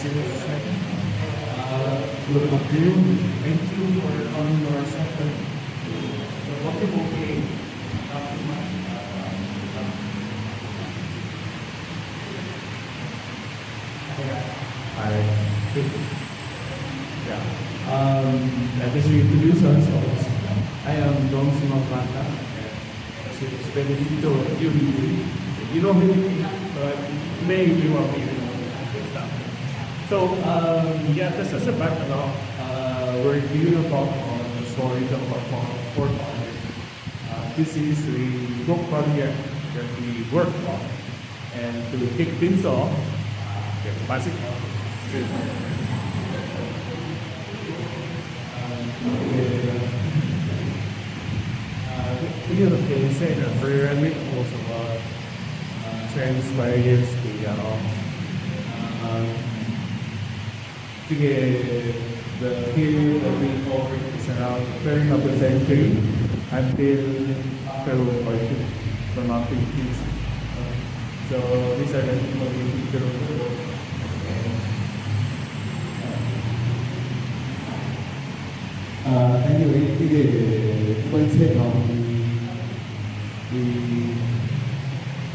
second. Look up to you. Thank you for coming to our center. So, what you okay? I guess we introduce ourselves. I am Dom Cimafranca. It's Benedicto Lim Jr. You know me, but maybe you want me to know good stuff. So, this is a background. We're going to talk on the story of our forefathers. This is a book project that we worked on. And to kick things off, basic. Here can say that pyramid was about transpires the period that we covered is around turn of the century until Peru partition from our 50s. So these are the people we Peru. Anyway,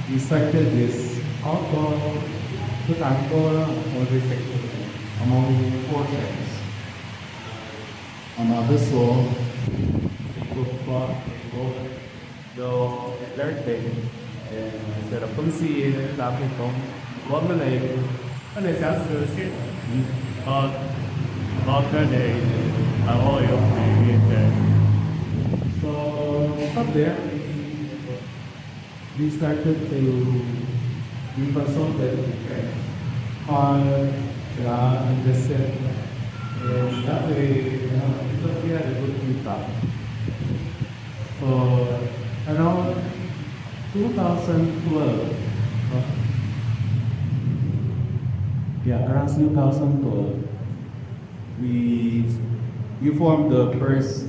we started this outdoor to Angola or among 4 sects. Another soul, Då lärde det är polisi där kom vad man är men det är så shit vad kan det har jag inte so from there we started to be consulted on the set. And that way, we had a good feedback. So around 2012, around 2012, we formed the first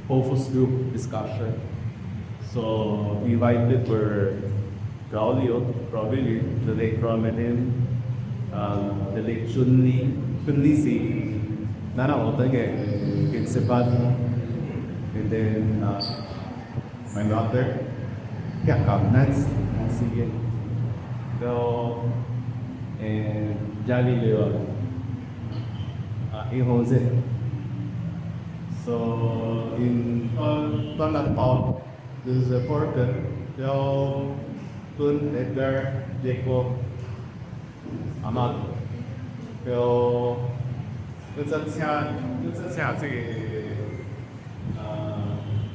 focus group discussion. So we invited were Gerald, probably the late Dominique, the late Lannang, and then my daughter, Nancy, and Gerald, Jose. So in Tonatop, this is a portrait. They all Tun, Edgar, Jacob, Ahmad. So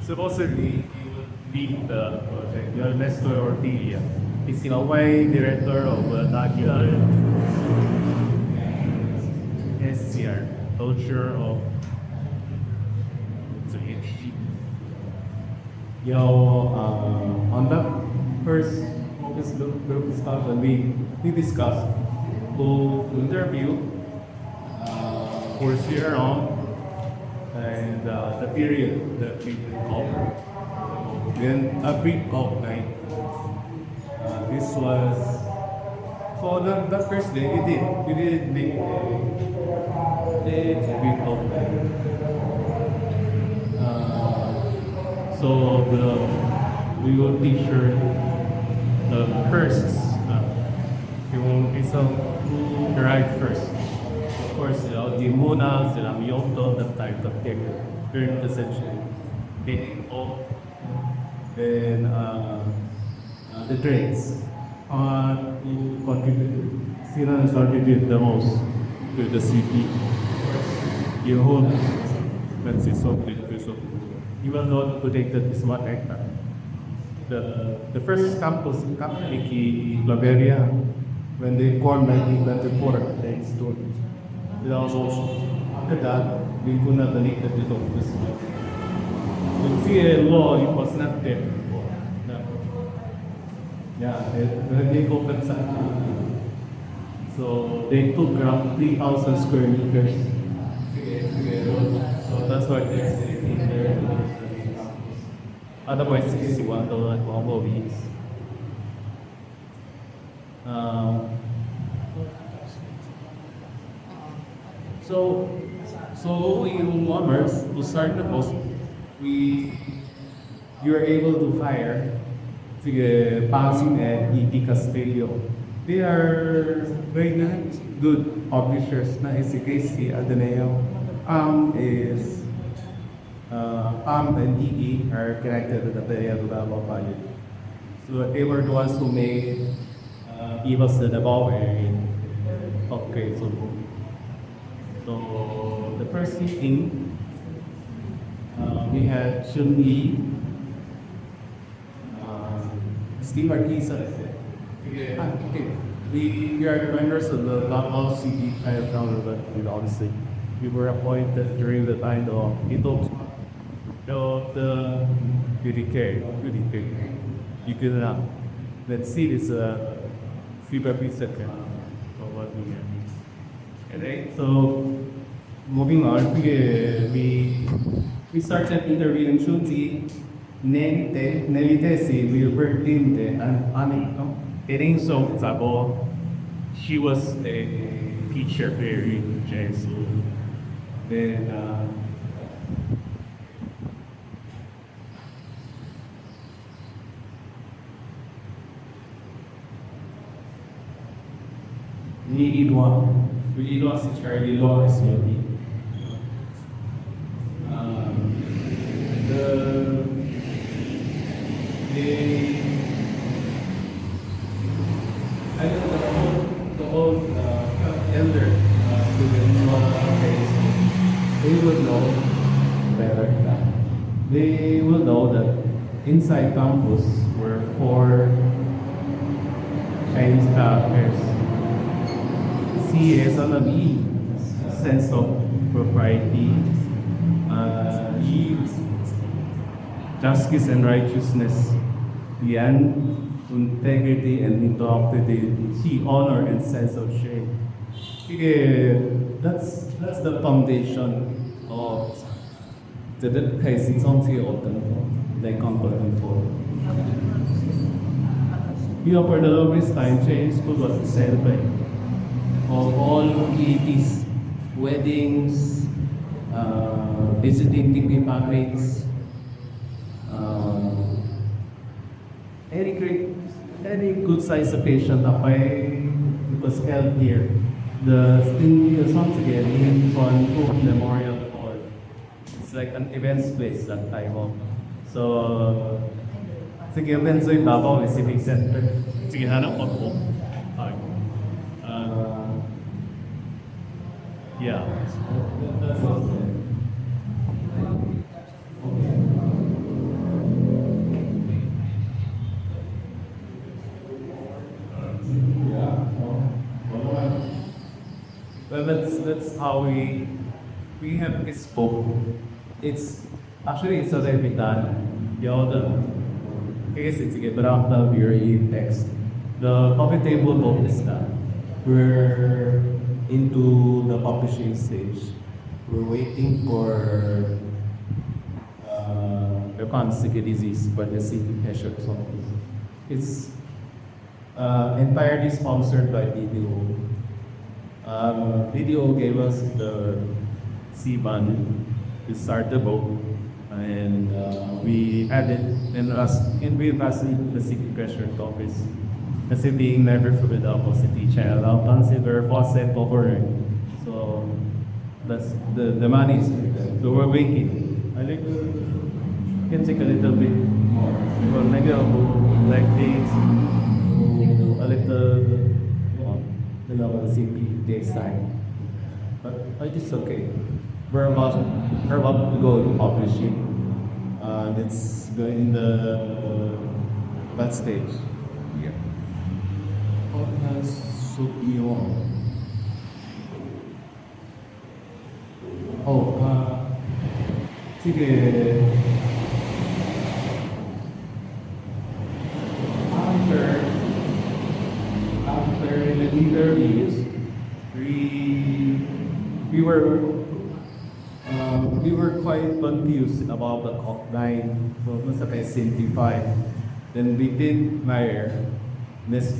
supposedly he would lead the project. You're Nestor Ortega. He's in a way director of Nagular SCR, culture of on that first focus group discussion, we discussed who to interview, course year on, and the period that we cover. Then a brief outline. This was for the first day. We did make a brief outline. So we will feature the curses. Who arrived first. Of course, the Muna, the Myoto, that type of thing, during the century. Then the traits who contributed. Sinan contributed the most to the city. You hold, let's say, so even though protected is one hectare. The first campus, Campus Liberia, when they formed 1924, they stood. It was also after that, we could not delete the office. You see a law, it was not there before. No. When they opened something. So they took around 3,000 square meters. So that's why they're sitting there. Otherwise, $61 at one more weeks. So in Warmers, to start the post, you are able to hire the Passing and E.P. Castillo. They are very nice, good publishers. Na si Casey Ateneo. Is and E.E. are connected to the Ateneo Davao College. So they were the ones who made give us the Davao area. Okay, so the first meeting, we had Shun Yi, Steve Arquisa. Okay. We are members of the Davao City Chinatown Urban obviously. We were appointed during the time of the UDK. You can let's see this February 2nd of what we have. Okay, so moving on, we started interviewing Shunzi, Nelite si Wilbur Dinde, and Aniko. Getting so Zabo, she was a teacher very in Jesu. Then ni Idwa si Charlie Law is maybe. I don't know the old elder they would know better. They will know that inside campus were 4 Chinese pairs. C is on the sense of propriety, E, justice and righteousness, Yan, integrity and integrity, C, honor and sense of shame. That's the foundation of the case in some they competent for. We offer the lowest time change school was to celebrate of all activities, weddings, visiting TV families, any good size patient was held here. The songs again in front of Memorial Hall. It's like an events place that time of. So, sige events ay Davao Civic Center. Sige hanap ako. Yeah. That's well, that's how we have spoke. It's actually it's already done. The case it's a draftal very text. The coffee table book is done. We're into the publishing stage. We're waiting for the consequent disease by the city measure. It's entirely sponsored by BDO. BDO gave us the C-band to start the book, and we had it and we passed the city pressure office. Kasi being never forbid the opposite channel, I'll consider faucet over. So that's the money is so we're waiting. I like can take a little bit more. Well, maybe I'll go like this, a little CP this side. But it is okay. We're about to go to publishing. It's in the that stage. Yeah. Sige. After the interviews, we were quite confused about the line. So, sa kay 75. Then we did hire Miss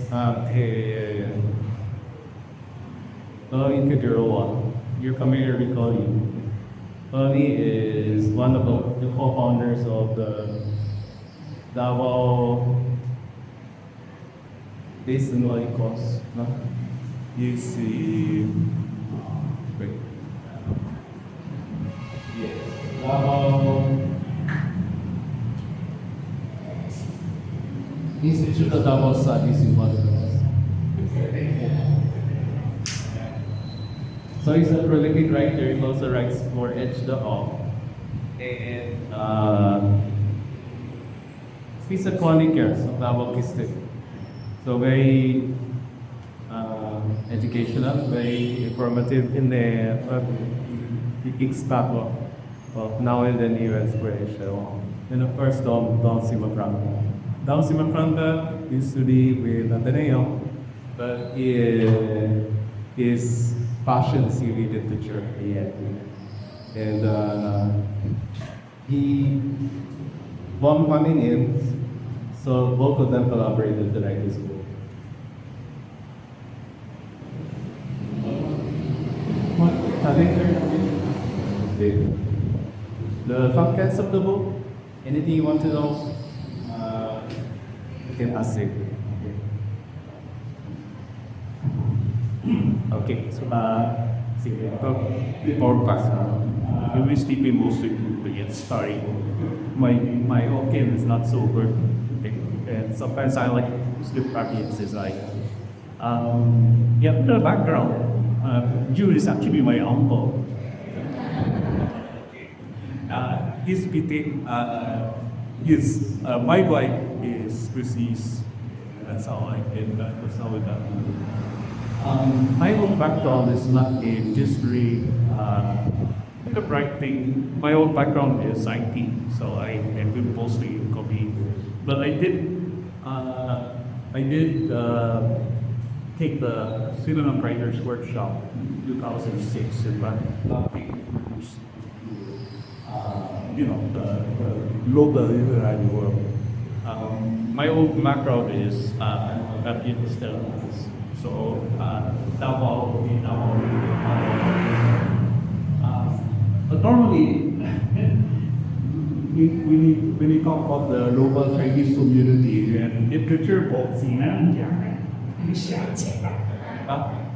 Gerald you're familiar with Cody. Cody is one of the co-founders of the Davao Basin Coast. No? He's the wait. Yes. Davao Institute of Davao Studies in Philippines. So he's a prolific writer. He also writes for Edge the All. And he's a chronicle of Davao Kistic. So very educational, very informative in the expat of now and then events creation. And of course, Dom Cimafranca. Dom Cimafranca used to be with Ateneo, but his passion is really literature. And he one coming in, so both of them collaborated to write this book. I think the contents of the book, anything you want to know, you can ask it. Okay, so sige, before class, you will sleep in most to get started. My okay is not so good, okay? And sometimes I like sleep practices like, yeah, the background. Jude is actually my uncle. He's beating, my wife is Swiss. That's how I can, that's how we got. My own background is not in history, the writing. My own background is IT, so I am good mostly in copy. But I did take the Cinema Writers Workshop in 2006 in Lannang, the global literary world. My old background is in studies, so Davao. Normally, when you talk about the global Chinese community and literature books,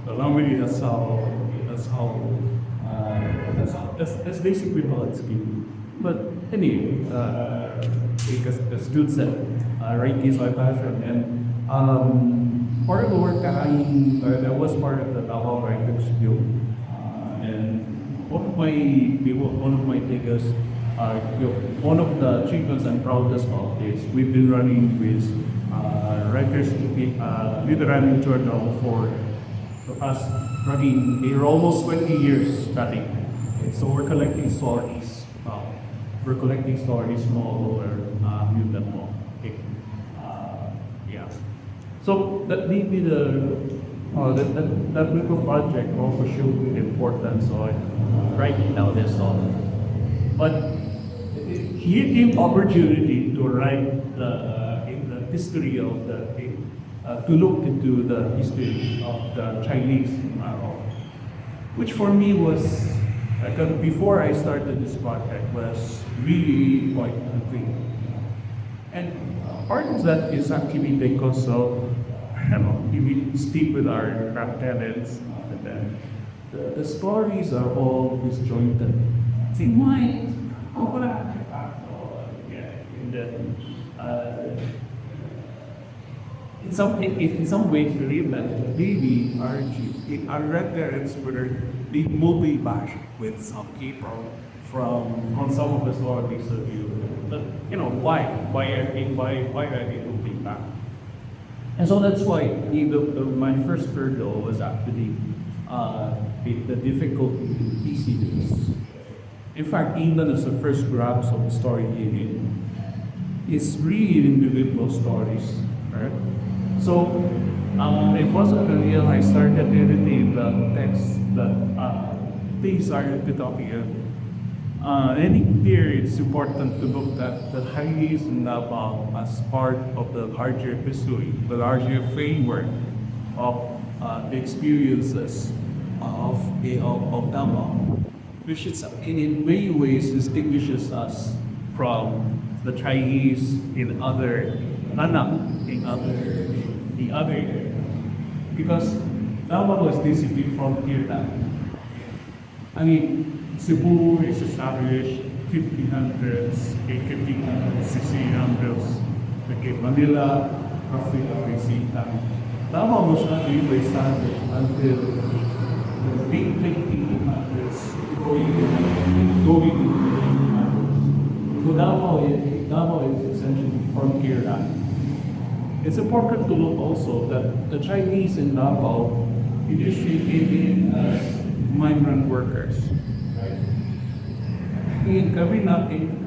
normally that's basically what it's speaking. But anyway, because the students that write these my passion, and part of the work that was part of the Davao Writing Studio, and one of my biggest, one of the achievements I'm proudest of is we've been running with writers literary journal for us running almost 20 years starting. So we're collecting stories. We're collecting stories all over Mutant Law. Okay. Yeah. So that made me that little project also showed the importance of writing down this song. But he gave opportunity to write in the history of to look into the history of the Chinese, which for me was, before I started this project, was really quite unclear. And part of that is actually because of, we speak with our grandparents, and then the stories are all disjointed. See, why? In some way, believe that maybe our grandparents were mostly bashed with some people on some of the stories of you. But why are they moving back? And so that's why my first hurdle was actually the difficulty in piecing this. In fact, even as the first grasp of the story is really individual stories, right? So it wasn't until I started editing the text that things started to talk again. Any period, it's important to look at the Chinese and Davao as part of the larger history, the larger framework of the experiences of Davao, which is in many ways distinguishes us from the Chinese in other Lannang, the other, because Davao was basically frontier town. I mean, Cebu is established 1500s, 1500s, 1600s. Okay, Manila, roughly the same time. Davao was not really established until the late 1800s, going into the 1800s. So Davao is essentially frontier land. It's important to note also that the Chinese in Davao initially came in as migrant workers. Right? In kami natin,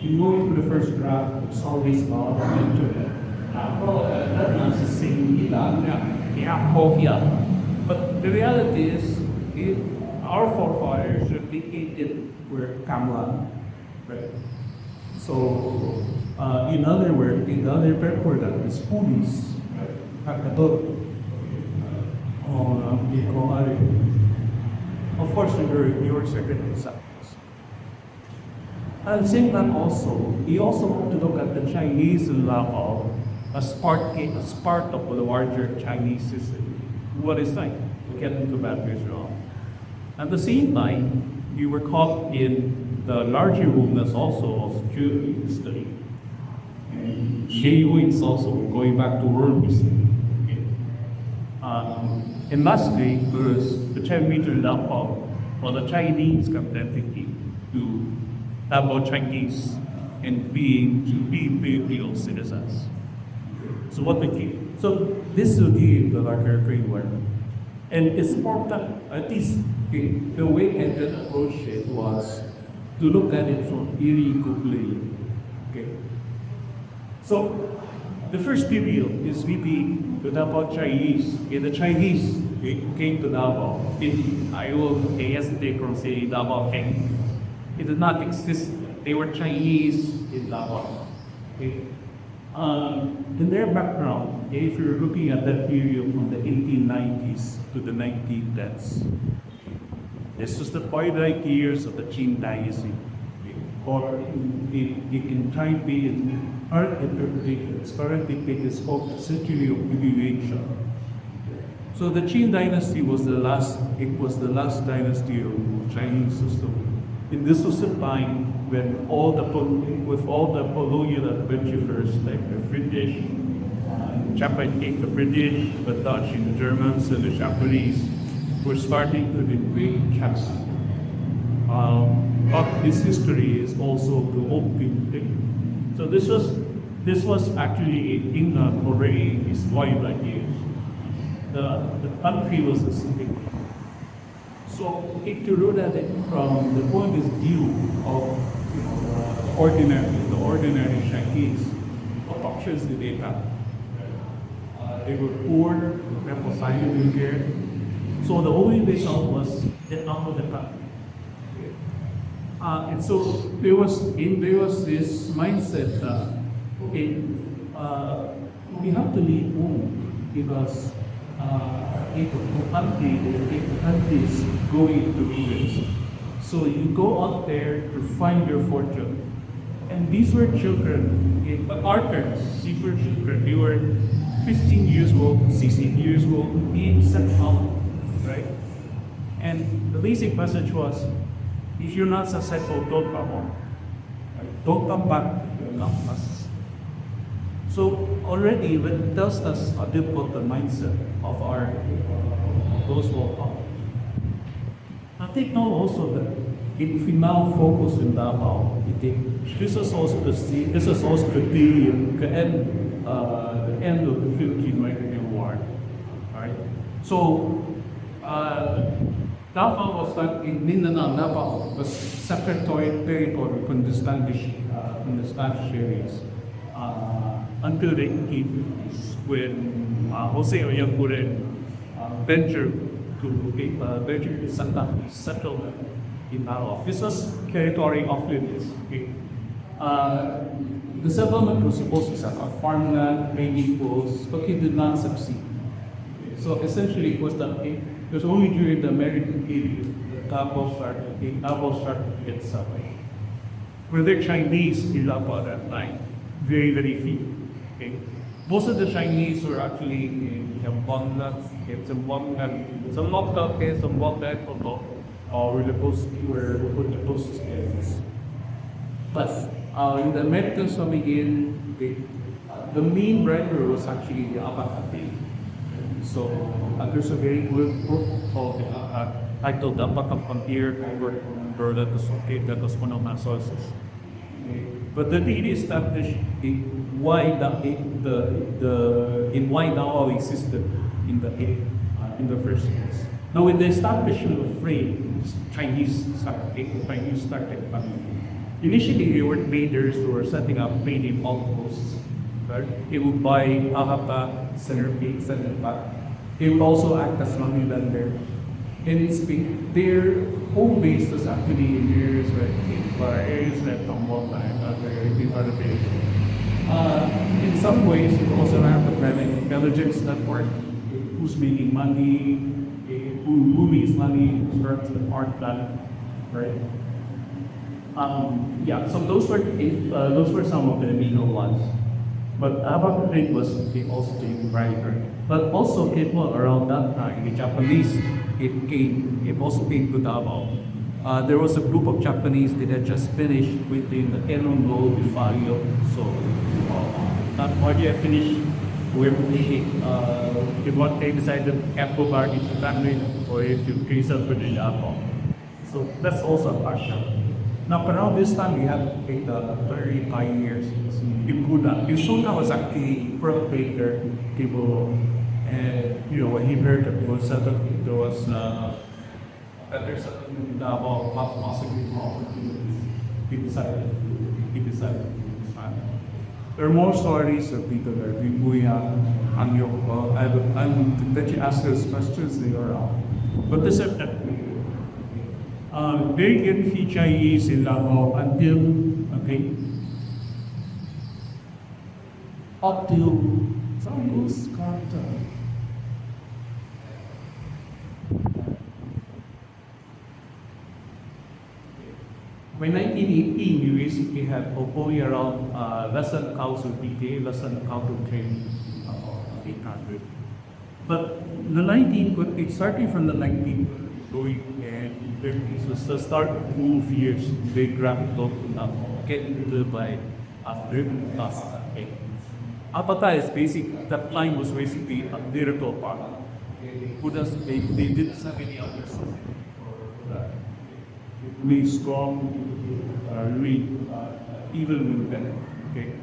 in going to the first graph, it's always about internet. That is the same but the reality is, our forefathers replicated were Kamla. Right? So, in other words, in other purport, that is police, Hakatot, of course, your secret examples. At the same time, also, you also want to look at the Chinese in Lao as part of the larger Chinese system. What is that? We get into that later on. At the same time, you were caught in the larger movements also of security history. Heyo is also going back to world history. And lastly, was the 10-meter Davao, or the Chinese captivity to Davao Chinese and being real citizens. So what became? So this will be the larger framework. And it's important, at least the way I did approach it was to look at it from Erie Googley. Okay. So the first period is really the Davao Chinese. In the Chinese, they came to Davao. I will hesitate from saying Davao thing. It did not exist. They were Chinese in Davao. Okay. In their background, if you're looking at that period from the 1890s to the 1910s, this was the twilight years of the Qing dynasty. Or you can try to be in art interpretation, it's currently it's called the century of liberation. So the Qing dynasty was the last dynasty of Chinese system. And this was a time when with all the colonial adventurers like the British, the British, the Dutch, and the Germans, and the Japanese were starting to invade Japan. But this history is also the open thing. So this was actually in England already is twilight years. The country was a city. So if you look at it from the point of view of the ordinary Chinese, what options did they have? They were poor, represented care. So the only way out was get out of the country. And so there was this mindset that we have to leave home because if the country is going into ruins. So you go out there to find your fortune. And these were children, Arthurs, super children. They were 15 years old, 16 years old, being sent out, right? And the basic message was, if you're not successful, don't come home. Right? Don't come back, come us. So already it tells us a bit about the mindset of those who are out. I take note also that if we now focus in Davao, this is also the end of the Philippine War. Right? So Davao was like in Mindanao, Davao was separate territory from the Spanish areas until the 1850s when Jose Oyanguren ventured to settle in Davao. This was territory of Linis. Okay. The settlement was supposed to set up farmland, rainy pools, but it did not succeed. So essentially it was that It was only during the American period that Davao started to get subway. Were there Chinese in Davao at that time? Very, very few. Okay? Most of the Chinese were actually in Zamboanga, some local, some local, were the post areas. But in the Americans coming in, the main driver was actually the Abacate. So there's a very good book called titled The Abacate Frontier, that was one of my sources. But the data established why Davao existed in the first place. Now, with the establishment of trade, Chinese started coming. Initially, they were traders who were setting up trading outposts. Right? They would buy ahapa, centerpiece, and back. They would also act as money lender. In Spain, their home base was actually in areas like Tombol and other areas. In some ways, it was an academic intelligence network who's making money, who makes money, who earns the art plan, right? So those were some of the main ones. But Abacate was also doing very good. But also people around that time, the Japanese, it also came to Davao. There was a group of Japanese that had just finished within the Enongo Bifario. So after they finished with what they decided to go back into family or to create something in Davao. So that's also a passion. Now, around this time, we had the 35 years. Yusuda was actually perpetrator, people, and when he heard that was that there was there's something about possibly opportunities, he decided to expand. There are more stories of people that we have on your. I would let you ask those questions later on. But this is very good few Chinese in Davao until up to Sangus Carter. by 1918, we basically had going around less than 1,000 PTA, less than 1,000 training, 800. But it started from the 19 going and 30s was the start of move years. They grabbed up get by driven us. Apata is basic, that line was basically a lyrical part. They did so many others. Really strong, really even better. Okay,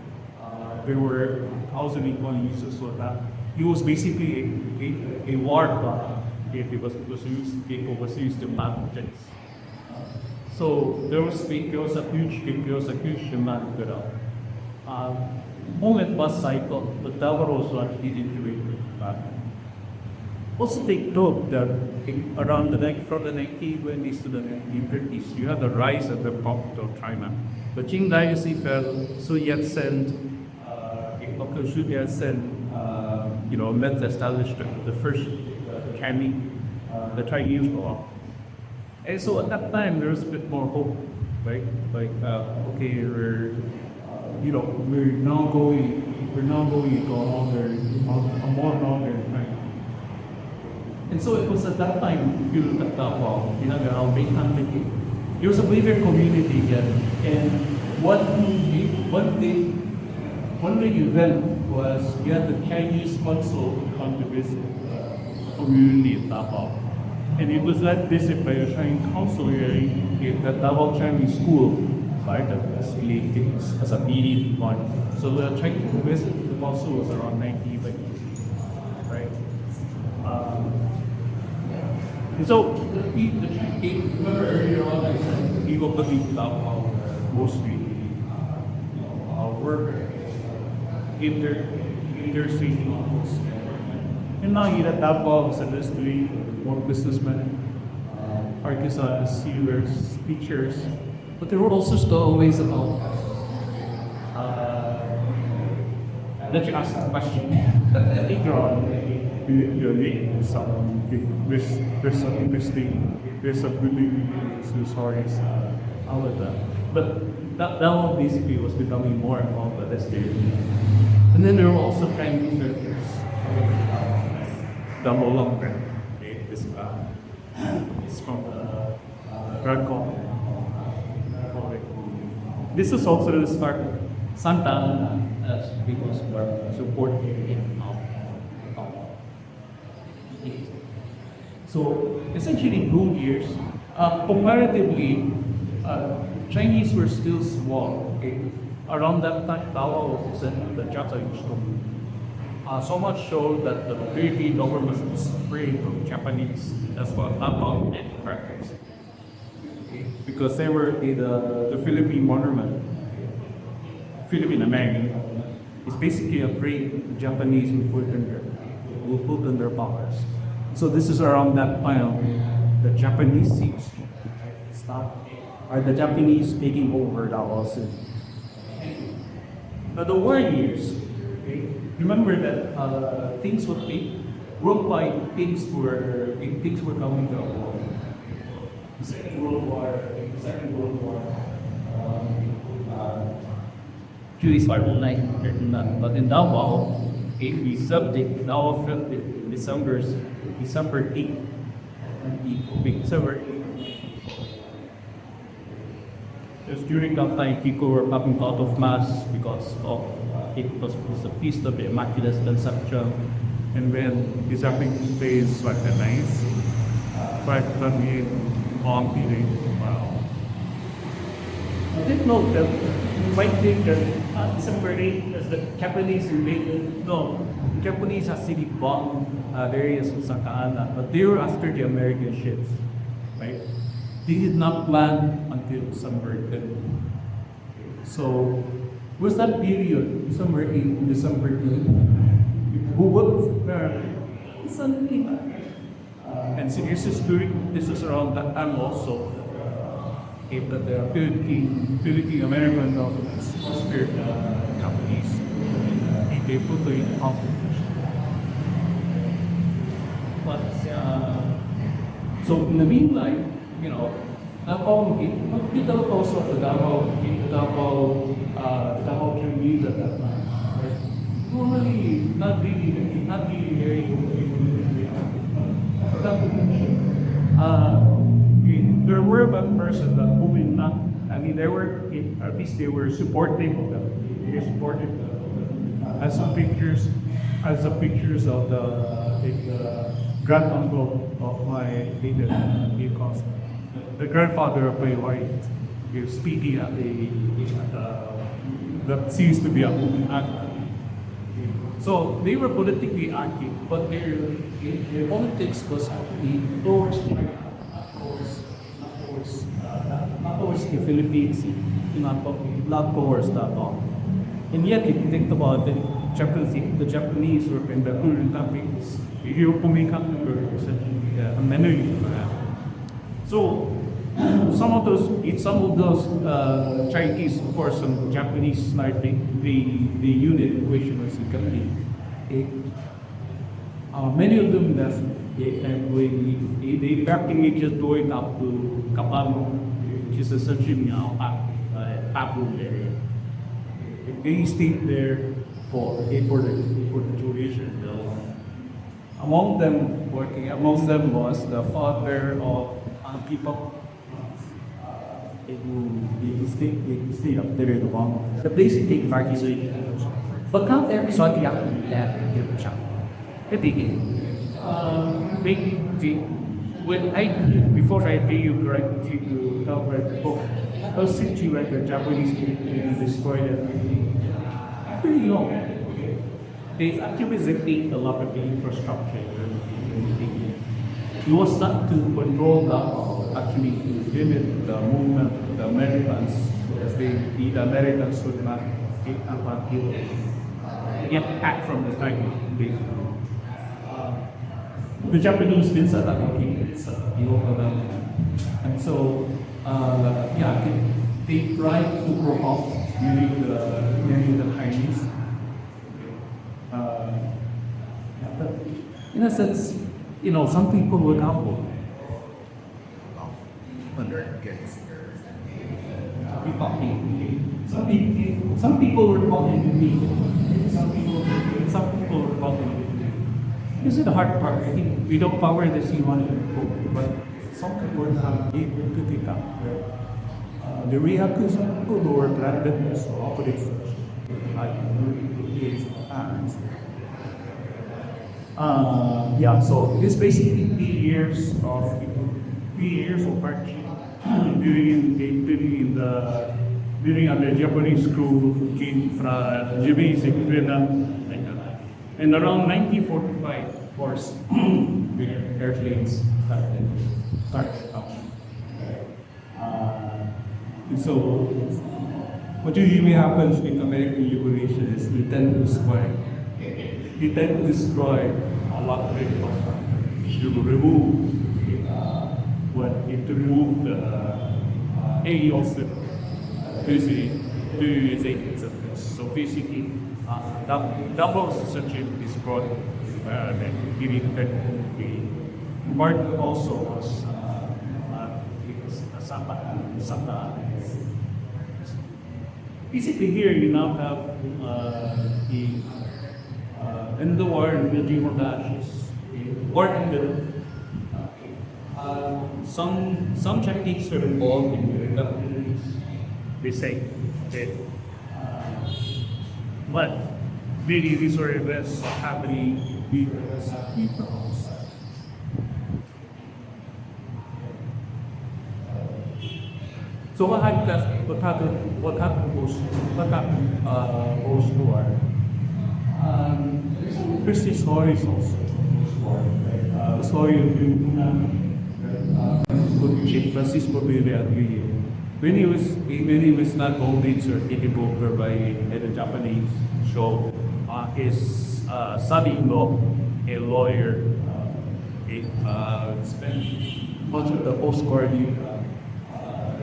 there were 1,001 users, so that it was basically a war car. It was used to pathogens. So there was a huge demand for that. Moment bus cycle, but that was what didn't do it. Also take note that around from the 1920s to the 1930s, you had the rise of the popular China. The Qing dynasty fell, Sun Yat-sen, met to establish the first the Chinese law. And so at that time, there was a bit more hope, right? We're now going to a more modern time. And so it was at that time, if you look at Davao, around 800, it was a Weaver community again. And one big event was you had the Chinese consul come to visit community in Davao. And it was that visit by the Chinese consul in the Davao Chinese school, right? That was created as a meeting one. So the Chinese visit the consul was around 1980, right? And so, remember earlier on, I said people believe Davao mostly work interstate models. And now you have Davao as a industry, more businessmen, artisans, sealers, teachers, but there were also still ways about let you ask a question later on. particularly some there's some interesting, there's some really interesting stories out of that. But that one basically was becoming more and more pedestrian. And then there were also Chinese workers. The Lannang, it's from Bangkok. This is also the start. Santa Ana, as people were supporting it. So essentially, good years. Comparatively, Chinese were still small. Okay? Around that time, Taiwan was the Japanese company. So much so that the Philippine government was afraid of Japanese as well about any practice. Okay? Because they were the Philippine monument, Philippine American, is basically afraid the Japanese will put in their powers. So this is around that time the Japanese seems to stop, or the Japanese taking over that also. But the war years, okay, remember that things would take, worldwide things were coming to a war. The Second World War, Jewish war like none. But in Davao, okay, we subject Davao felt it December 8th. December 8th. Just during that time, people were having a lot of mass because it was a feast of the Immaculate Conception. And when this happened in days like the 9th, 5:28 on period. Wow. I did note that you might think that December 8th as the Japanese invaded. No, the Japanese actually bombed areas of Santa Ana, but they were after the American ships, right? They did not land until December 10th. So, was that period, December 8th, December 10th? Who was something? And so this is around that time also. That the Philippine American governments spared the Japanese. They put it in competition. But so in the meantime, you know, kita also the Davao community at that time. Normally, not really very there were a person that moving not. I mean, they were at least they were supporting them. They supported as the pictures of the grand uncle of my leader, because the grandfather of my wife is speaking at that seems to be a so they were politically active, but their politics was actually towards not towards the Philippines, not towards that all. And yet, if you think about it, the Japanese were in the current topics, you so some of those Chinese, of course, some Japanese starting the unit which was in Kapit. Many of them left, they practically just going up to Kapano, which is essentially now Papu area. They stayed there for the duration. Among them was the father of people. He stayed up there long. The place take vacation. But can't there sort of that before I pay you correct to help write the book, I'll sit you like a Japanese and destroy everything. Pretty long. They actually visiting a lot of the infrastructure. It was set to control actually to limit the movement of the Americans, because the Americans would not get back from the time. The Japanese didn't set up and so they tried to grow up during the Chinese. in a sense, some people would humble. Some people were talking to me. Some people were talking to me. This is the hard part. I think we don't power the C1 but some people have able to pick up. The reality is people who were planted as operative first. So it's basically 3 years of partnership during the Japanese crew came from Japanese Vietnam, like that. And around 1945, of course, airplanes started up. So what usually happens with American liberation is they tend to destroy a lot of aircraft. To remove the AEOs to say so basically double censorship is brought part also was Sapa. Basically here you now have in the war in military ashes or in the some techniques are involved in the they say that but really these are events happening because people so what happened post-war? There's this stories also. The story of Francisco Pereira when he was not convinced or taken over by the Japanese show, his son-in-law, a lawyer, spent much of the post-war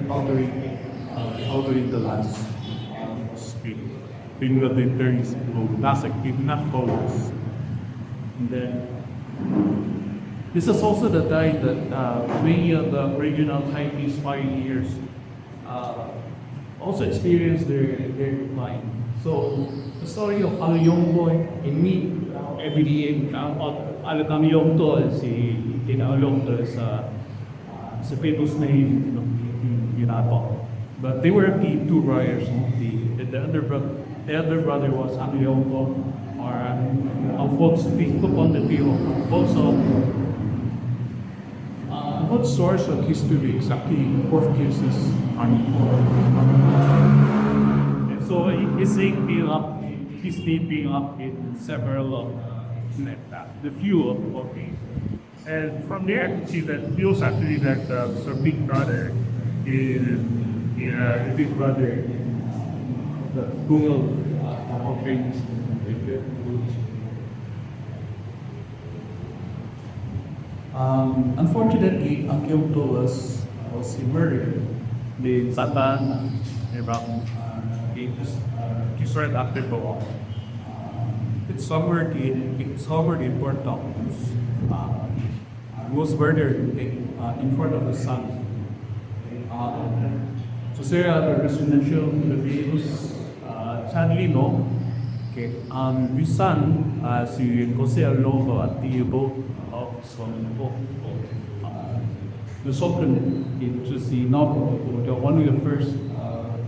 countering the last speed. In the terms of classic, if not colors. And then this is also the time that many of the regional Chinese pioneers also experienced their decline. So the story of Al Yongboy in me every day Al Kamyong to si Tinalong to sa people's name in Apo. But they were the two brothers. The elder brother was Al Yongbo or ang folks pick up on the field. Also what source of history exactly Portuguese army? So he's being up in several of the few of and from there I can see that feels actually that Sir Big Brother is the Big Brother the Google operates unfortunately, Kyoto was murdered. The Satan he started after the war. It's somewhere the important documents. He was murdered in front of the sun. So Sarah, the residential reviews, sadly no. Okay. His son, si Jose Alonso at Tibo of Sonpo. The Sultan, it was the novel, one of the first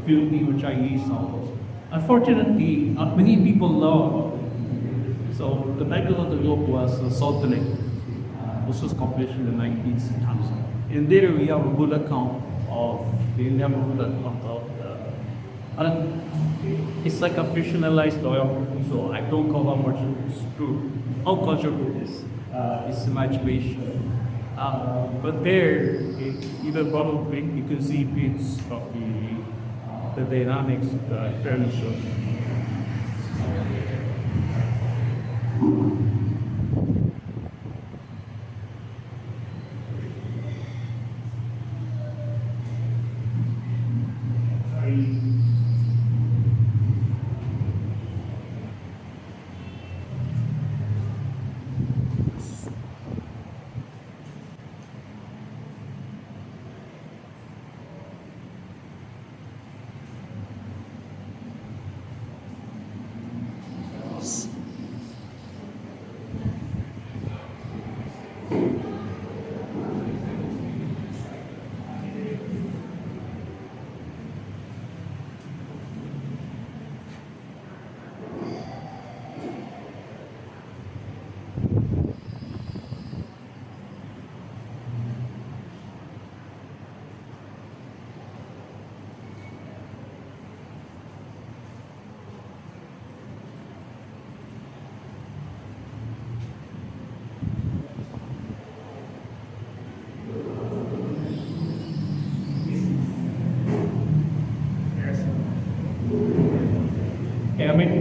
Filipino Chinese novels. Unfortunately, not many people know. So the title of the book was Sultanate. This was published in the 19th century. And there we have a good account of the neighborhood of it's like a fictionalized oil, so I don't know how much it's true. How cultural it is. It's imagination. But there, even bottle pink, you can see bits of the dynamics of the furniture.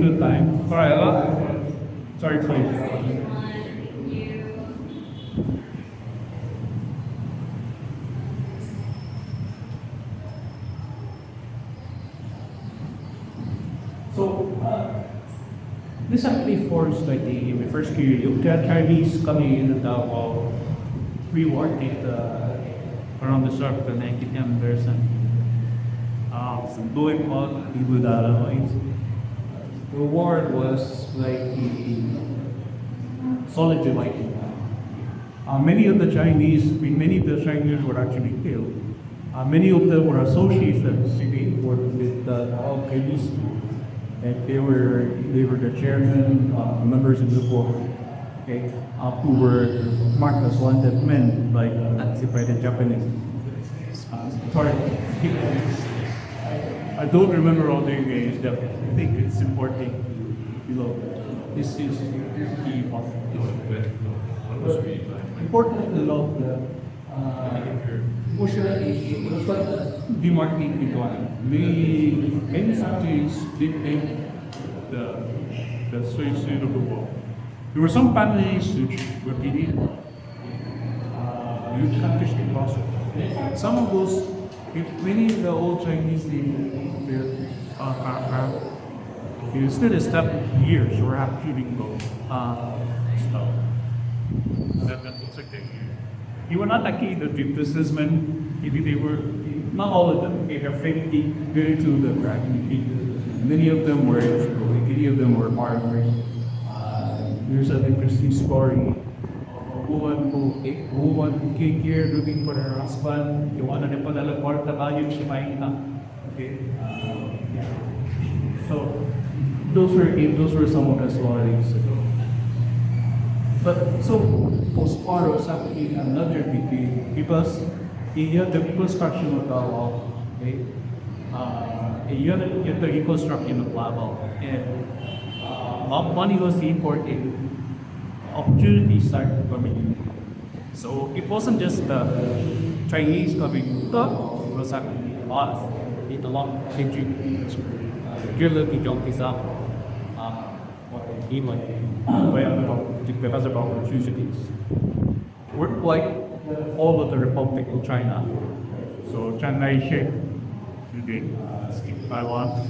into time. Alright, sorry, please. So, this actually forms like the first period. Yung Chinese coming in the Davao pre-war date around the start of the 1900s and some doing on Ibu Dalaways. The war was like the solid dividing. Many of the Chinese were actually killed. Many of them were associated with the alchemists, and they were the chairman, members of the board, okay, who were marked as wanted men by anti-Japanese Japanese. Sorry, I don't remember all the names. I think it's important. This is the important to note that demarcate between many countries did make the suicide of the war. There were some families which were pitied. You can't touch the process. Some of those, many of the old Chinese, they still step years or have shooting go. You were not actually the businessmen. They were not all of them. They have fairly very to the crack. Many of them were farmers. There's an interesting story. Woman who came here looking for her husband. You want to put a porta value okay. So those were some of the stories. But so post-war was actually another big deal because you had the construction of Davao, okay? You had the reconstruction of Davao, and money was imported. Opportunities started coming. So it wasn't just the Chinese coming, it was actually us. It's a lot of country. Gerald because of opportunities. We're like all of the Republic of China. So Chiang Kai-shek, Taiwan,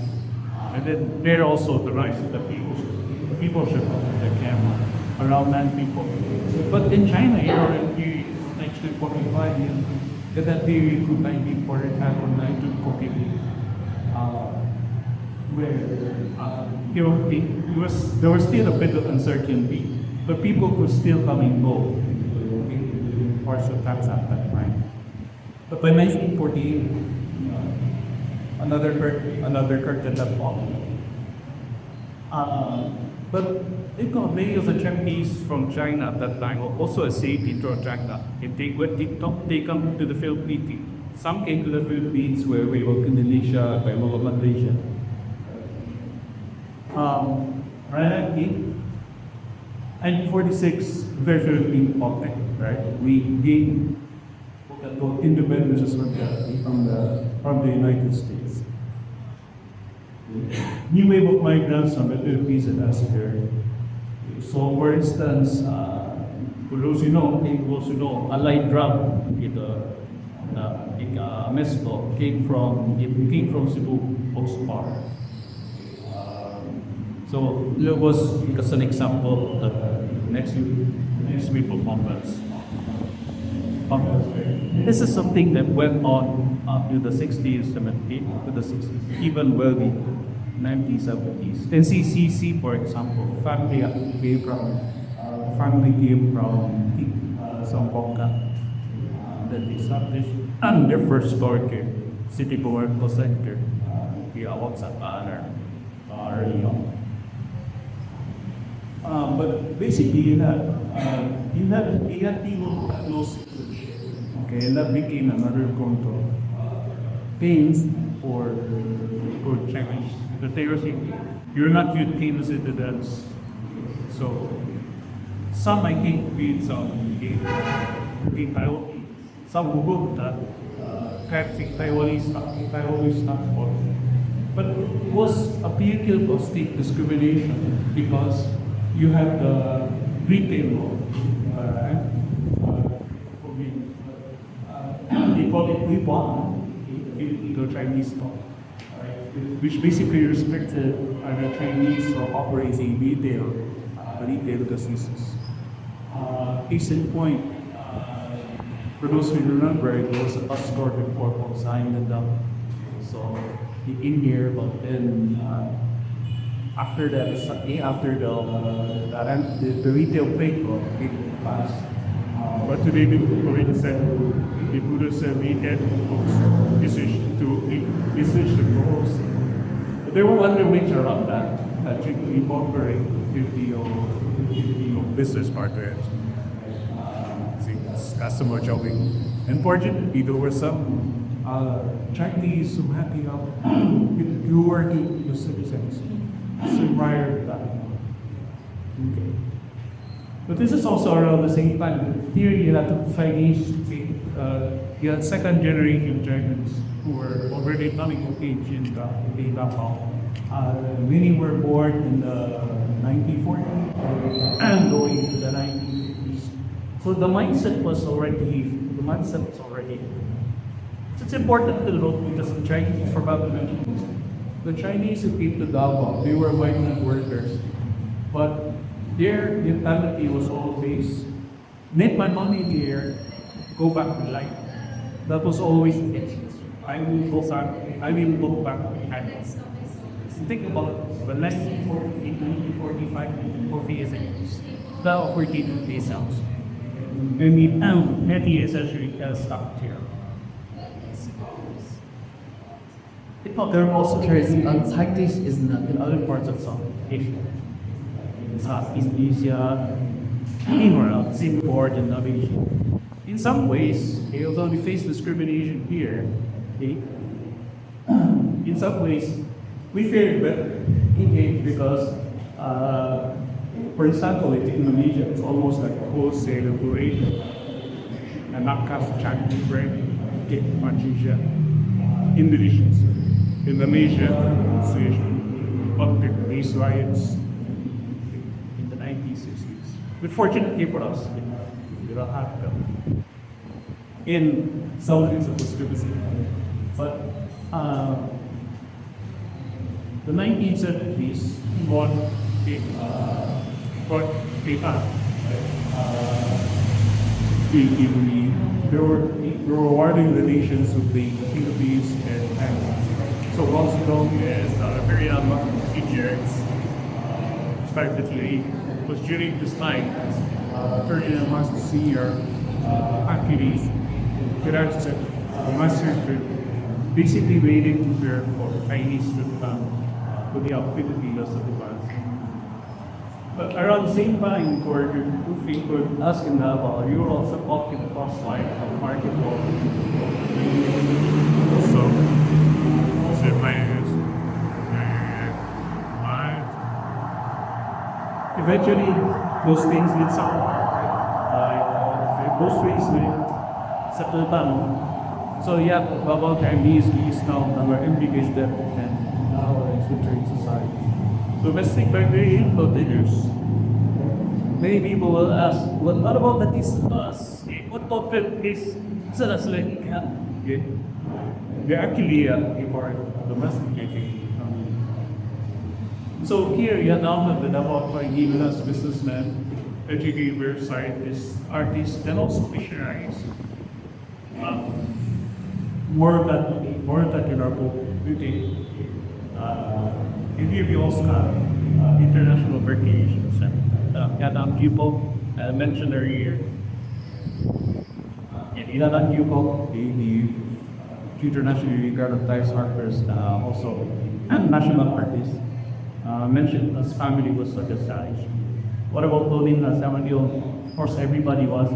and then there also the rise of the people's republic that came around 9 people. But in China, in 1945, that they recognized the foreign from 1945. There was still a bit of uncertainty, but people could still come and go in parts of that time. But by 1948, another curtain had fallen. But many of the Chinese from China at that time also escaped into China. If they come to the Philippines. Some came to the Philippines where we were in Indonesia, by Malaysia. And 46 very big object, right? We gained independence from the United States. New wave of migrants from the Philippines and Asia. So, for instance, for those who know, a light drum in Mexico came from Cebu, Oxpar. So there was just an example that next week of Pompons. This is something that went on up to the 60s, 70s, to the 60s, even early 1970s. NCCC, for example, family came from Symafranca that established and their first store here, City Commercial Center, here outside but basically, he had people close, okay, and that became another control. Pains for Chinese. That they were saying, you're not European citizens. So, some I think with some who wrote that Taiwanese stuff. But it was a vehicle of state discrimination because you have the retail law, right? They call it Weibon in the Chinese law, which basically restricted the Chinese from operating retail businesses. Case in point, for those who remember, there was a bus store before called Lannang. So in here, but then after that, after the retail plate law came passed. But today, the Buddhists have retail books decision to research the rules. But there were other ways around that to incorporate the business partners. Customer jobbing. Unfortunately, there were some Chinese who had the working the citizens prior to that. Okay. But this is also around the same time. Here you had the Chinese, you had second generation Germans who were already coming of age in Davao. Many were born in the 1940s and going into the 1950s. So the mindset was already. So it's important to note because the Chinese, the Chinese who came to Davao, they were migrant workers, but their mentality was always make my money here, go back to life. That was always it. I will go back and think about the less in 1945, 40 years ago. The opportunity pays out. And the many essentially stopped here. There are also cyclists in other parts of South Asia, Southeast Asia, anywhere else, Singapore and Malaysia. In some ways, although we face discrimination here, in some ways, we fare better because, for example, in Malaysia, it's almost like a wholesale operation. And not cast Chinese brand, Malaysia, Indonesians. In Malaysia, situation, public-based riots in the 1960s. But fortunately for us, we don't have them in some ways it was represented. But the 1970s brought there were rewarding relations with the Philippines and Thailand. So what's known as very years, respectively, was during this time, Ferdinand Marcos Sr. actually announced that Master basically waiting to prepare for Chinese to the Philippines of the past. But around the same time, for asking about, you were also walking the cost line of market law. So, eventually, those things did something. Those ways settled down. So yeah, about Chinese is now our MBK's debt and our infiltrating society. Domestic migration continues. Many people will ask, what about the Tistas? What topic is like? They're actually a part of domesticating. So here you now have the Davao Pangilinas businessmen, educators, scientists, artists, and also missionaries. More than in our book, beauty. And here we also have international recreation center. Yadang Gyupo, I mentioned earlier. And Yadang Gyupo, the internationally regarded Thai harpers, also and national artists. Mentioned as family was such a size. What about Lolin Samanil? Of course, everybody was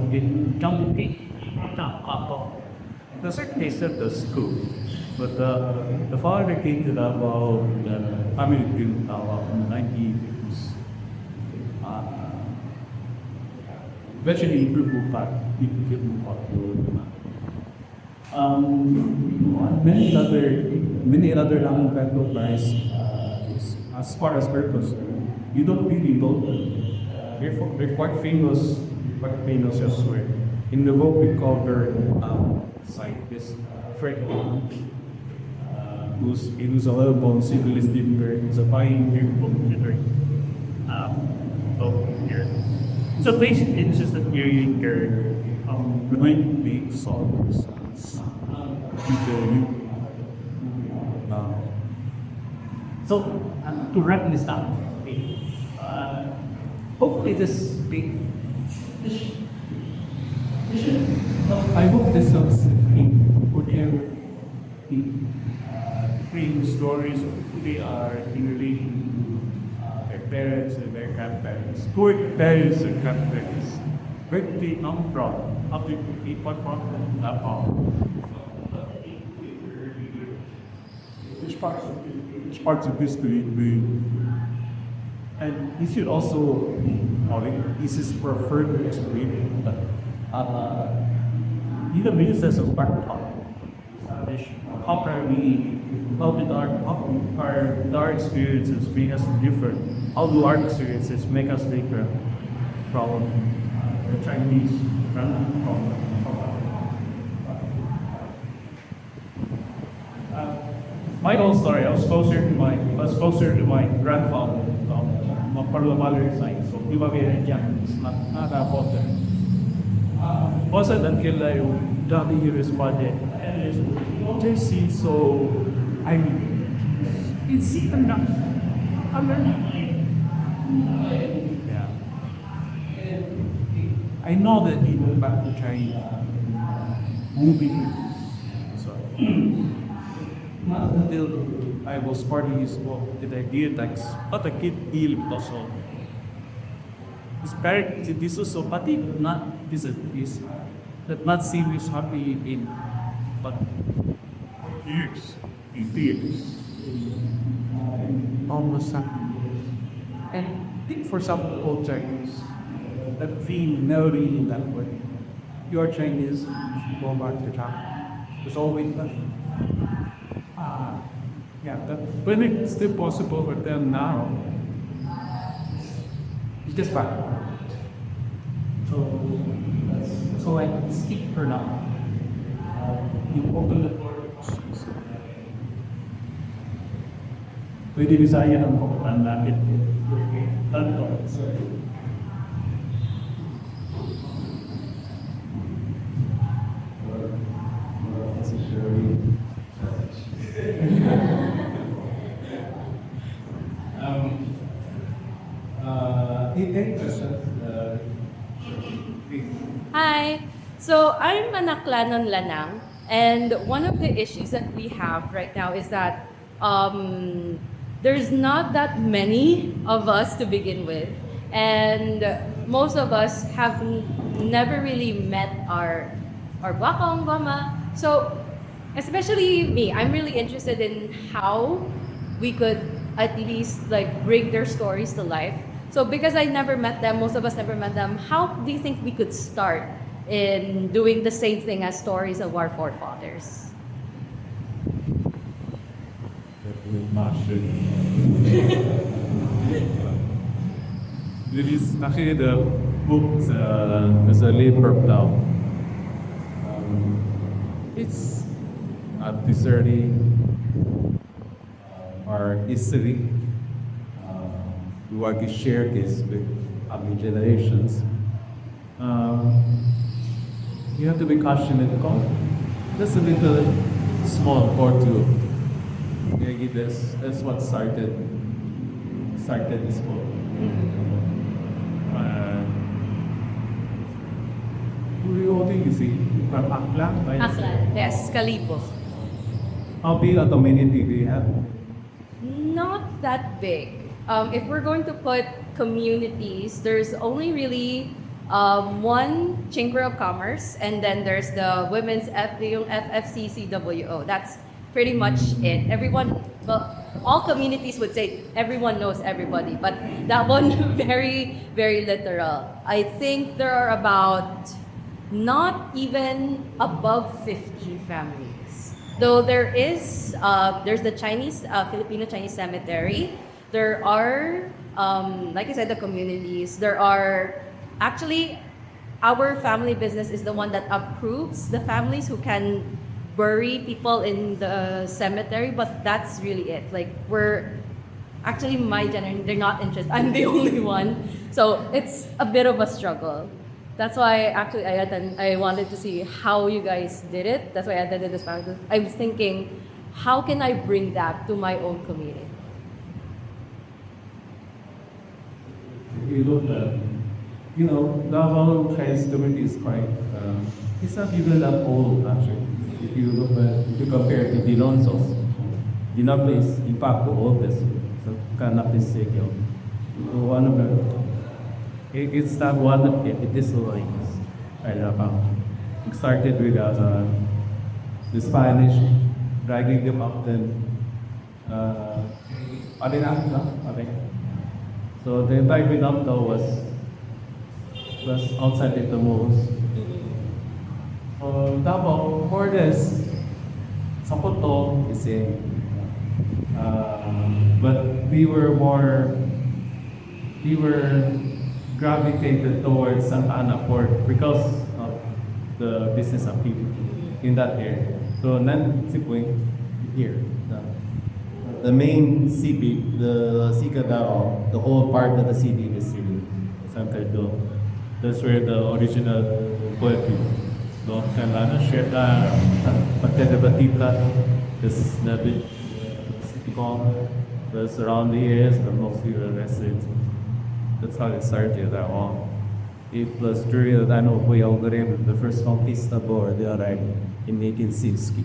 jumping. The certain case at the school, but the father came to Davao, the family came to Davao in the 1980s. Eventually, he moved back to Many other Lannang Bento guys, as far as purpose, you don't really know them. They're quite famous elsewhere. In the book, we cover cite this Fred who's a well-known civilist thinker, who's a pioneer of military. Here. So basically, it's just a theory where when we solve this, So, to wrap this up, okay, hopefully this big I hope this helps who can bring stories of who they are in relation to their parents and their grandparents, who their parents and grandparents, where do they come from, how do people from that which parts of history and you should also this is for further explanation that even ministers of how did our experiences make us different? How do our experiences make us different from the Chinese? my own story, I was closer to my grandfather, part of the mother side. So we were very young. It's not about that. Wasn't until he responded, and JC, so I mean, it's enough. I'm Yeah. I know that he went back to China, moving. Not until I was part of his book did I realize what a kid he also. His parents, this was so pati not visit this, that not serious happy in, but years, in tears, almost and I think for some old Chinese that feel nerdy in that way, you're Chinese, go back to China. There's always that. Yeah, that when it's still possible for them now, it's just back. So I speak for now. You open the doors. Pwede Bisaya ng kapitan natin. Tanto. Hi. So I'm an Aklanon Lannang, and one of the issues that we have right now is that there's not that many of us to begin with, and most of us have never really met our Bakong Mama. So especially me, I'm really interested in how we could at least like bring their stories to life. So because I never met them, most of us never met them, how do you think we could start in doing the same thing as stories of our forefathers? There is actually the book as a labor now. It's preserving our history. We want to share this with other generations. You have to be passionate. Just a little small or two. Maybe that's what started this book. Who do you see? From Aklan, right? Aklan, yes, Kalibo. How big a community do you have? Not that big. If we're going to put communities, there's only really one Chamber of Commerce, and then there's the Women's yung FFCCWO. That's pretty much it. Everyone, well, all communities would say everyone knows everybody, but that one very, very literal. I think there are about not even above 50 families. Though there's the Filipino-Chinese cemetery. There are, like I said, the communities. There are, actually, our family business is the one that approves the families who can bury people in the cemetery, but that's really it. Like, actually, my generation, they're not interested. I'm the only one. So it's a bit of a struggle. That's why actually I wanted to see how you guys did it. That's why I attended this panel. I was thinking, how can I bring that to my own community? If you look at, Davao Chinese community is quite, it's not even that old actually. If you compare to Dinoble is in fact the oldest. So Kanapis-Segyo. One of the, it's not one of it is like it started with the Spanish dragging them up then I think. So the entire Binamto was outside the malls. Davao, for this, Sapoto is in, but we were gravitated towards Santa Ana Port because of the business activity in that area. So then here, the main city, the Sikadao, the whole part of the city is in San Pedro. That's where the original poetry, no, Kalana Sheta, Patete Batita, this Nabi, the surrounding areas, the mostly residents. That's how it started that one. It was during the first conquistador, they arrived in 1860.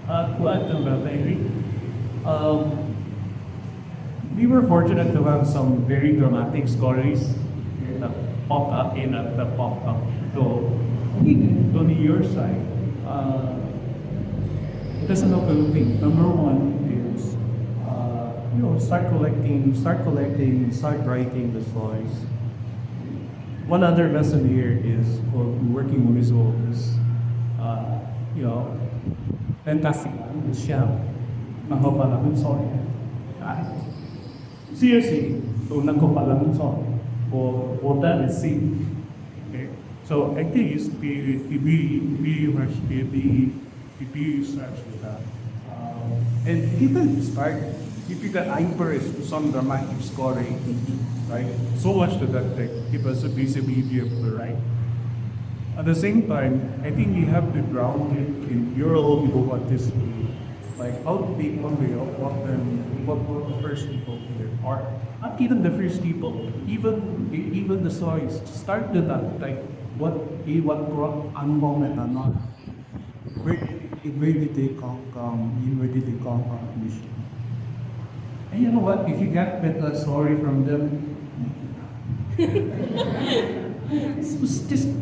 To add to that, Henry, we were fortunate to have some very dramatic stories that popped up So, on your side, there's an open thing. Number one is, start collecting, start writing the stories. One other lesson here is working with results. Fantastic. Siya. Mahopa namin sorry. Seriously, unang ko pa lang sorry. For that is see. Okay. So I think it's be research with that. And people start giving the anchors to some dramatic story, right? So much to that thing. Give us a piece of media for the right. At the same time, I think you have to ground it in your own what this is. Like how to be hungry of what the first people did, or not even the first people, even the stories. Start with that, like what brought unborn and not. Where did they come from? Where did they come from? And you know what? If you get better story from them,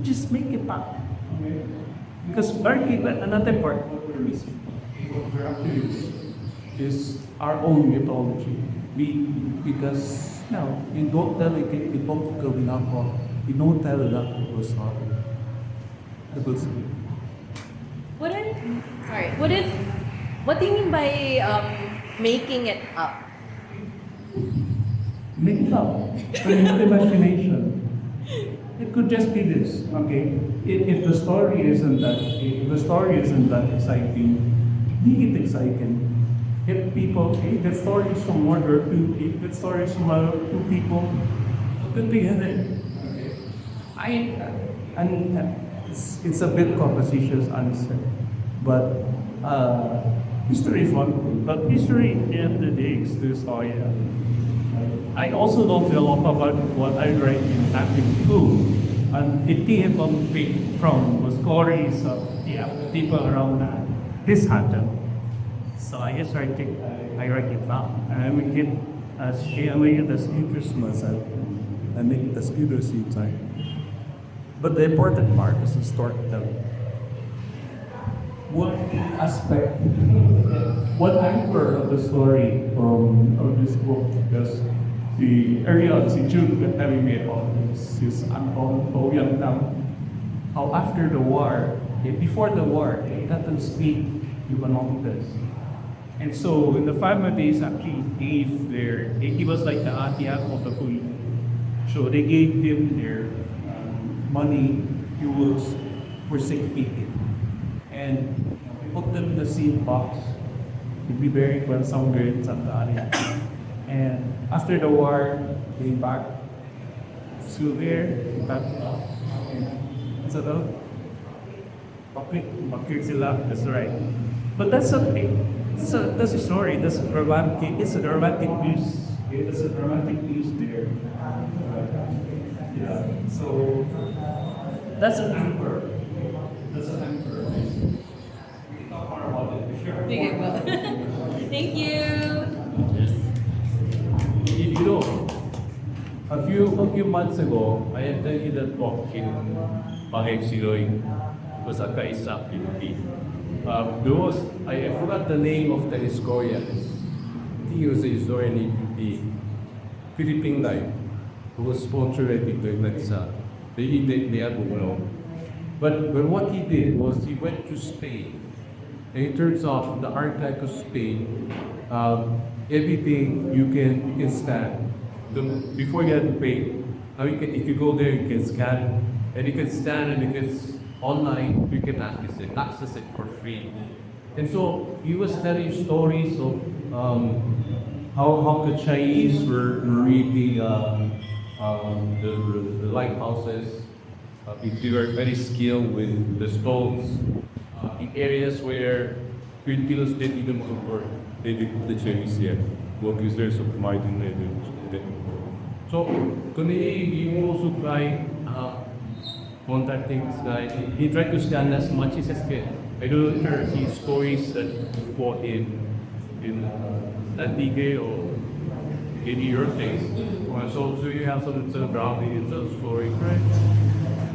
just make it back. Okay? Because another part is our own mythology. Because you don't tell it, you don't go enough, you don't tell enough people story. What do you mean by making it up? Make it up. Imagination. It could just be this, okay? If the story isn't that exciting, make it exciting. If people, the story is from one or two, if the story is from two people, then they have it. It's a bit compositions answer, but History is one thing, but history at the end of the day is the story. I also don't feel a lot about what I write in Acting 2, and it came from the stories of people around that. This happened. So I just write it down. And I make it as interesting as I make it as good as you time. But the important part is the storytelling. What aspect, what anchor of the story of this book? Because the area of Sichuan that having made all his uncle, Lannang. How after the war, before the war, they doesn't speak Yukonongas. And so when the families actually they give us like the atiak of the food. So they gave them their money, fuels for sick people. And put them in the seed box to be buried well somewhere in Santa Ana. And after the war, they back to there, back so bakit sila, that's right. But that's a story, that's a dramatic, it's a dramatic piece. Okay, that's a dramatic piece there. Yeah. So that's an anchor. That's an anchor. We talk more about it. Sure. Okay, well. Thank you. Yes. You know, a few months ago, I attended a talk in Pangasiloy. It was a kaisa Philippine. I forgot the name of the historian. I think he was a historian in the Philippine life who was sponsored into Nagsa. But what he did was he went to Spain. And it turns out the archive of Spain, everything you can scan. Before you had to pay. Now if you go there, you can scan, and you can scan, and you can online, you can access it for free. And so he was telling stories of how the Chinese were really the lighthouses. They were very skilled with the stones in areas where Filipinos didn't even support the Chinese yet. What is there of might in there? So, he also tried contacting this guy. He tried to scan as much as he can. I don't know if he stories that quote in Antique or any your things. So you have some sort of brownie, some stories, right?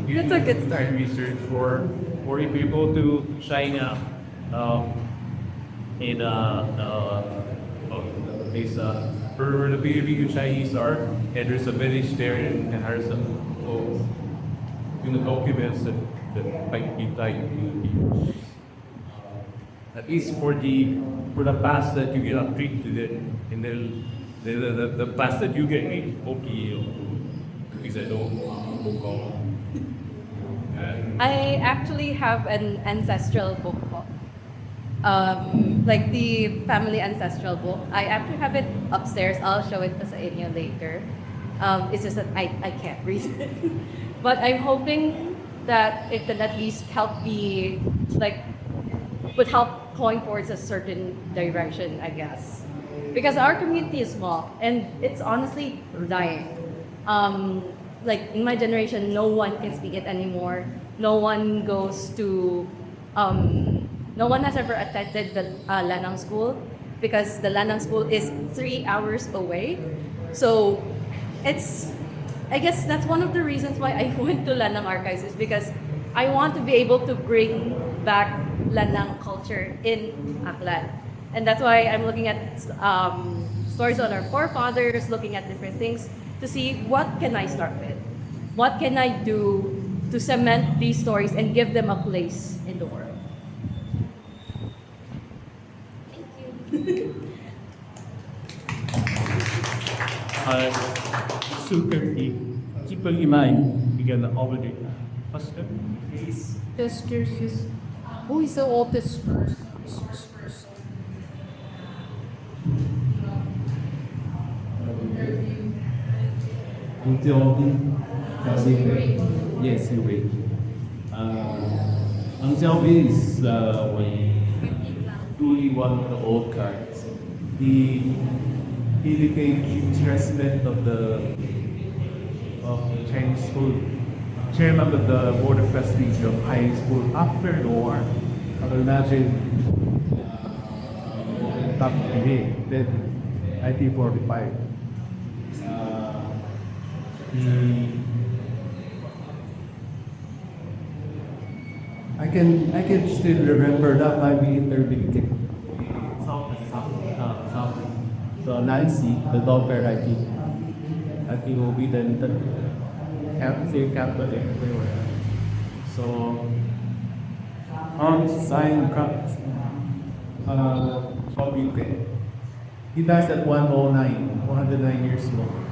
You That's a good start research for people to China in place where the Filipino Chinese are, and there's a village there, and there's some documents that might be tied to at least for the past that you get updated, and then the past that you get okay, because I don't go. I actually have an ancestral book, like the family ancestral book. I actually have it upstairs. I'll show it to sa inyo later. It's just that I can't read it. But I'm hoping that it can at least help me, would help point towards a certain direction, I guess. Because our community is small and it's honestly dying. In my generation, no one can speak it anymore. No one goes to, no one has ever attended the Lannang school because the Lannang school is 3 hours away. So I guess that's one of the reasons why I went to Lannang Archives, is because I want to be able to bring back Lannang culture in Aklan. And that's why I'm looking at stories on our forefathers, looking at different things to see what can I start with. What can I do to cement these stories and give them a place in the world? Thank you. Keep in mind, we can already pastor. Just curious, who is the oldest person? Yes, you wait. Ang Xiaobi is truly one of the old guys. He became chief president of the Chinese school, chairman of the board of trustees of high school after the war. I can imagine top today, then 1945. I can still remember that time we interviewed the Nancy, the daughter, I think. and he will be the same Catholic everywhere. So, sign from UK. He dies at 109 years old.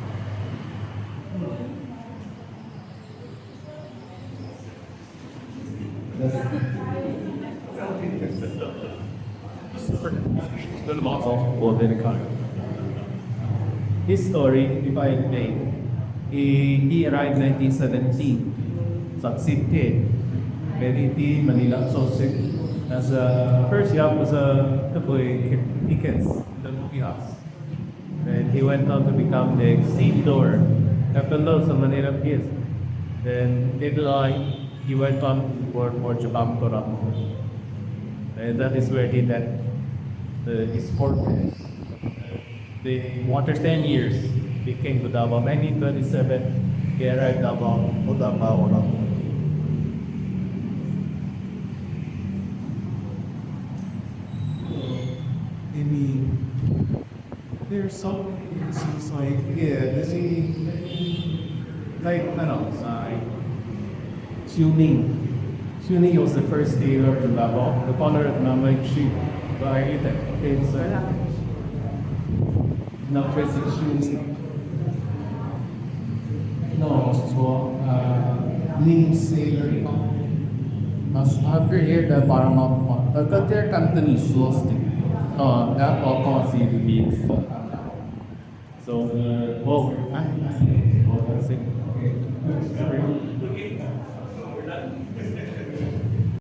His story, if I may, he arrived 1917, succeeded Benedicto Manila Associate as a first job was to play tickets in the movie house. And he went on to become the scene door, captain of the Manila Piers. Then later on, he went on to work for Japan Toramo. And that is where he did his purpose. After 10 years, he came to Davao. 1927, he arrived Davao, Davao. Maybe there's some instances like, yeah, this is like, I don't know, Tuning was the first tailor to Davao. The corner of Namay Street by it's now dressing shoes. no, so, Lim Sailor. Mas after here, the Paramount, the their company is lost it. That all costs the beats. So, that's it.